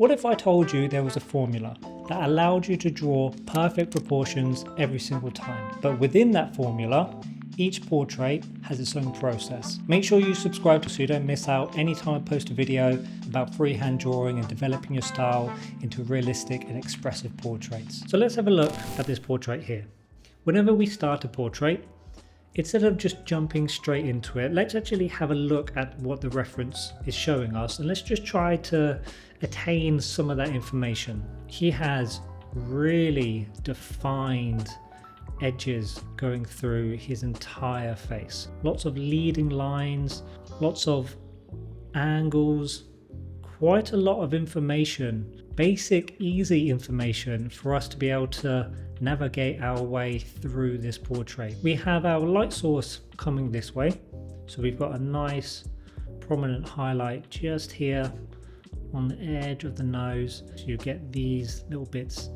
What if I told you there was a formula that allowed you to draw perfect proportions every single time? But within that formula, each portrait has its own process. Make sure you subscribe so you don't miss out any time I post a video about freehand drawing and developing your style into realistic and expressive portraits. So let's have a look at this portrait here. Whenever we start a portrait, instead of just jumping straight into it, let's actually have a look at what the reference is showing us, and let's just try to attain some of that information. He has really defined edges going through his entire face. Lots of leading lines, lots of angles, quite a lot of information, basic, easy information for us to be able to navigate our way through this portrait. We have our light source coming this way, so we've got a nice prominent highlight just here on the edge of the nose. So you get these little bits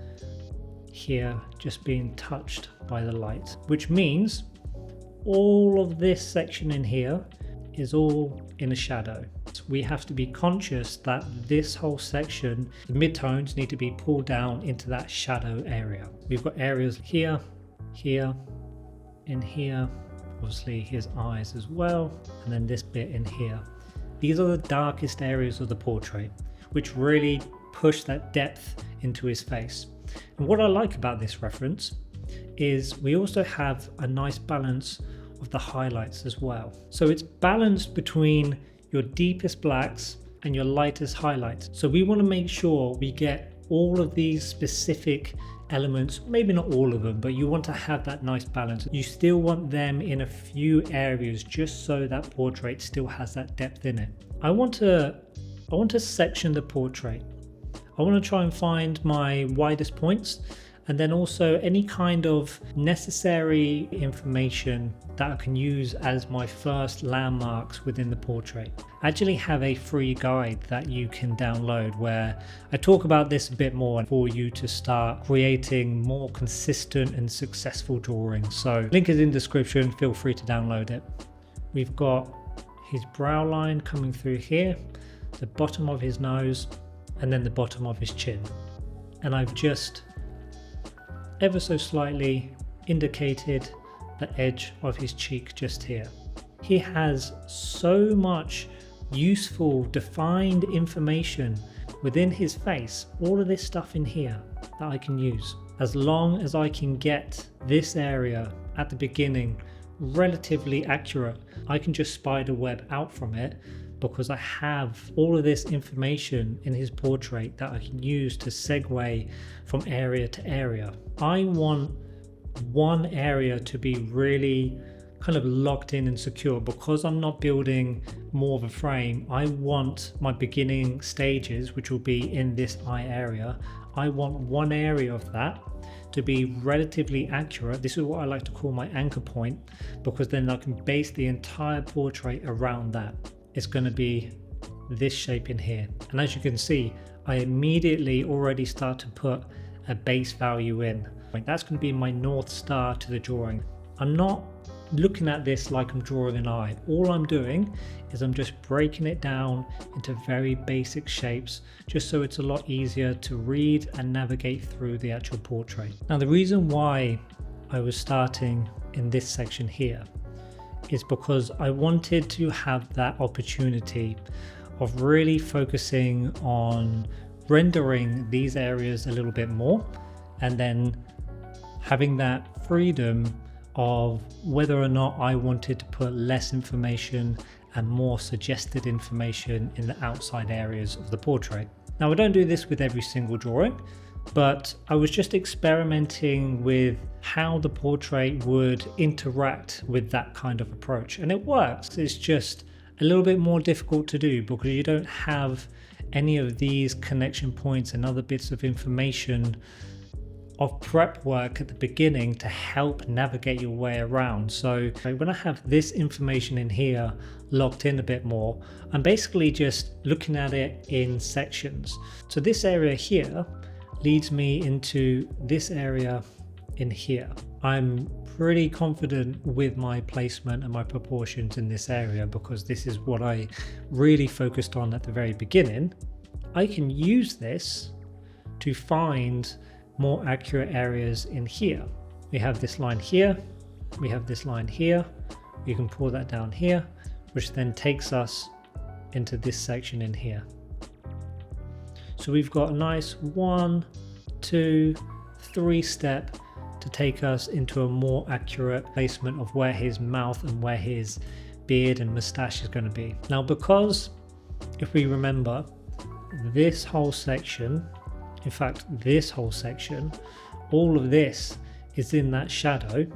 here just being touched by the light, which means all of this section in here is all in a shadow. So we have to be conscious that this whole section, the midtones, need to be pulled down into that shadow area. We've got areas here, here, in here, obviously his eyes as well, and then this bit in here. These are the darkest areas of the portrait, which really push that depth into his face. And what I like about this reference is we also have a nice balance of the highlights as well. So it's balanced between your deepest blacks and your lightest highlights. So we want to make sure we get all of these specific elements, maybe not all of them, but you want to have that nice balance. You still want them in a few areas just so that portrait still has that depth in it. I want to section the portrait. I want to try and find my widest points, and then also any kind of necessary information that I can use as my first landmarks within the portrait. I actually have a free guide that you can download where I talk about this a bit more for you to start creating more consistent and successful drawings. So link is in the description, feel free to download it. We've got his brow line coming through here, the bottom of his nose, and then the bottom of his chin. And I've just ever so slightly indicated the edge of his cheek just here. He has so much useful defined information within his face, all of this stuff in here that I can use. As long as I can get this area at the beginning relatively accurate, I can just spider web out from it, because I have all of this information in his portrait that I can use to segue from area to area. I want one area to be really kind of locked in and secure. Because I'm not building more of a frame, I want my beginning stages, which will be in this eye area, I want one area of that to be relatively accurate. This is what I like to call my anchor point, because then I can base the entire portrait around that. It's going to be this shape in here, and as you can see, I immediately already start to put a base value in. That's going to be my north star to the drawing. I'm not looking at this like I'm drawing an eye. All I'm doing is I'm just breaking it down into very basic shapes, just so it's a lot easier to read and navigate through the actual portrait. Now, the reason why I was starting in this section here is because I wanted to have that opportunity of really focusing on rendering these areas a little bit more, and then having that freedom of whether or not I wanted to put less information and more suggested information in the outside areas of the portrait. Now, I don't do this with every single drawing, but I was just experimenting with how the portrait would interact with that kind of approach, and it works. It's just a little bit more difficult to do because you don't have any of these connection points and other bits of information of prep work at the beginning to help navigate your way around. So when I have this information in here locked in a bit more, I'm basically just looking at it in sections. So this area here leads me into this area in here. I'm pretty confident with my placement and my proportions in this area because this is what I really focused on at the very beginning. I can use this to find more accurate areas in here. We have this line here, we have this line here, you can pull that down here, which then takes us into this section in here. So we've got a nice 1, 2, 3 step to take us into a more accurate placement of where his mouth and where his beard and mustache is going to be. Now, because if we remember, this whole section, in fact this whole section, all of this is in that shadow,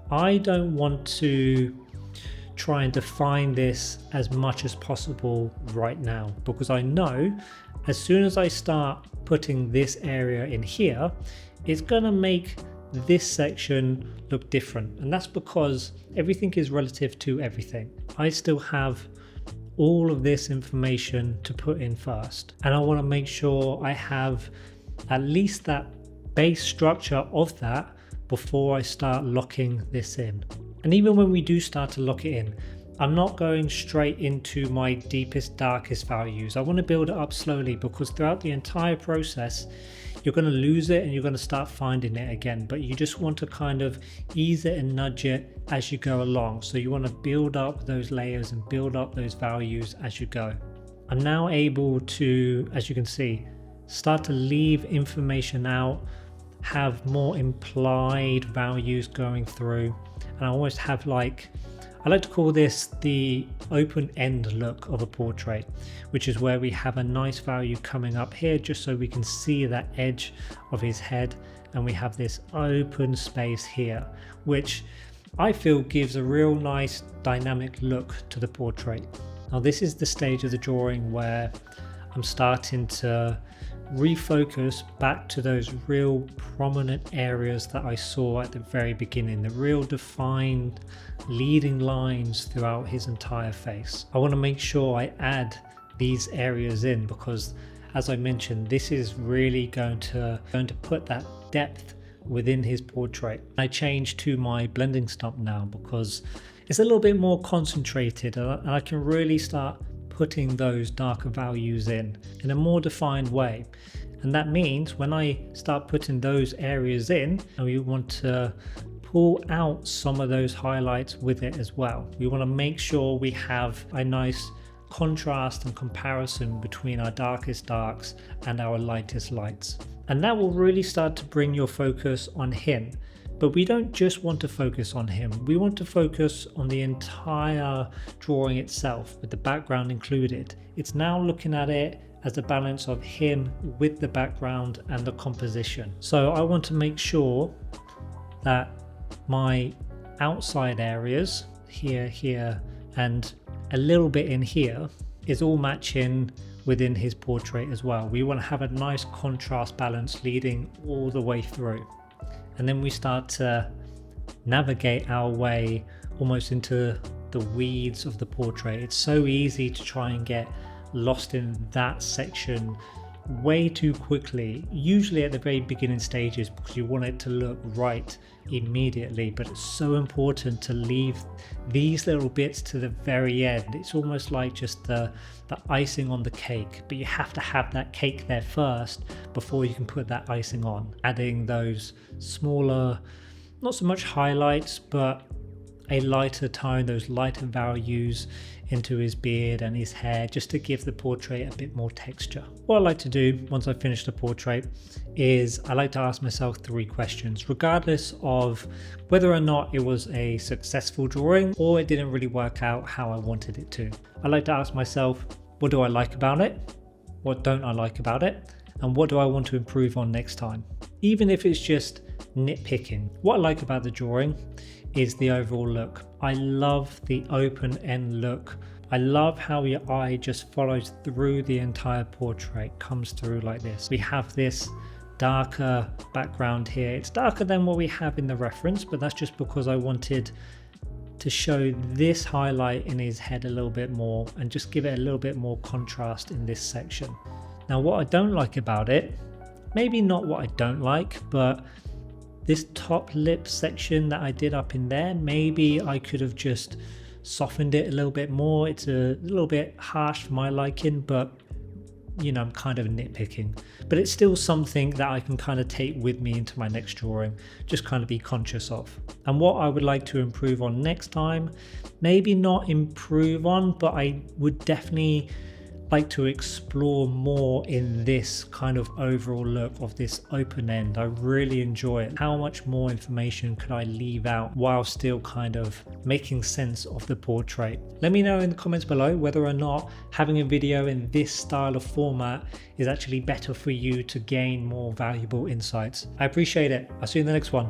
I don't want to try and define this as much as possible right now, because I know as soon as I start putting this area in here, it's gonna make this section look different, and that's because everything is relative to everything. I still have all of this information to put in first, and I want to make sure I have at least that base structure of that before I start locking this in. And even when we do start to lock it in, I'm not going straight into my deepest, darkest values. I want to build it up slowly, because throughout the entire process you're going to lose it and you're going to start finding it again, but you just want to kind of ease it and nudge it as you go along. So you want to build up those layers and build up those values as you go. I'm now able to, as you can see, start to leave information out, have more implied values going through, and I always have I like to call this the open-end look of a portrait, which is where we have a nice value coming up here just so we can see that edge of his head, and we have this open space here, which I feel gives a real nice dynamic look to the portrait. Now this is the stage of the drawing where I'm starting to refocus back to those real prominent areas that I saw at the very beginning, the real defined leading lines throughout his entire face. I want to make sure I add these areas in, because as I mentioned, this is really going to put that depth within his portrait. I changed to my blending stump now because it's a little bit more concentrated, and I can really start putting those darker values in a more defined way. And that means when I start putting those areas in, and we want to pull out some of those highlights with it as well. We want to make sure we have a nice contrast and comparison between our darkest darks and our lightest lights. And that will really start to bring your focus on him. But we don't just want to focus on him, we want to focus on the entire drawing itself, with the background included. It's now looking at it as a balance of him with the background and the composition. So I want to make sure that my outside areas, here, and a little bit in here, is all matching within his portrait as well. We want to have a nice contrast balance leading all the way through. And then we start to navigate our way almost into the weeds of the portrait. It's so easy to try and get lost in that section way too quickly, usually at the very beginning stages, because you want it to look right immediately. But it's so important to leave these little bits to the very end. It's almost like just the icing on the cake, but you have to have that cake there first before you can put that icing on, adding those smaller, not so much highlights, but a lighter tone, those lighter values into his beard and his hair, just to give the portrait a bit more texture. What I like to do once I finish the portrait is I like to ask myself 3 questions, regardless of whether or not it was a successful drawing or it didn't really work out how I wanted it to. I like to ask myself, what do I like about it? What don't I like about it? And what do I want to improve on next time? Even if it's just nitpicking. What I like about the drawing is the overall look. I love the open end look. I love how your eye just follows through the entire portrait, comes through like this. We have this darker background here. It's darker than what we have in the reference, but that's just because I wanted to show this highlight in his head a little bit more and just give it a little bit more contrast in this section. Now, what I don't like about it, maybe not what I don't like, but this top lip section that I did up in there, maybe I could have just softened it a little bit more. It's a little bit harsh for my liking, but I'm kind of nitpicking, but it's still something that I can kind of take with me into my next drawing, just kind of be conscious of. And what I would like to improve on next time, maybe not improve on, but I would definitely like to explore more in this kind of overall look of this open end. I really enjoy it. How much more information could I leave out while still kind of making sense of the portrait? Let me know in the comments below whether or not having a video in this style of format is actually better for you to gain more valuable insights. I appreciate it. I'll see you in the next one.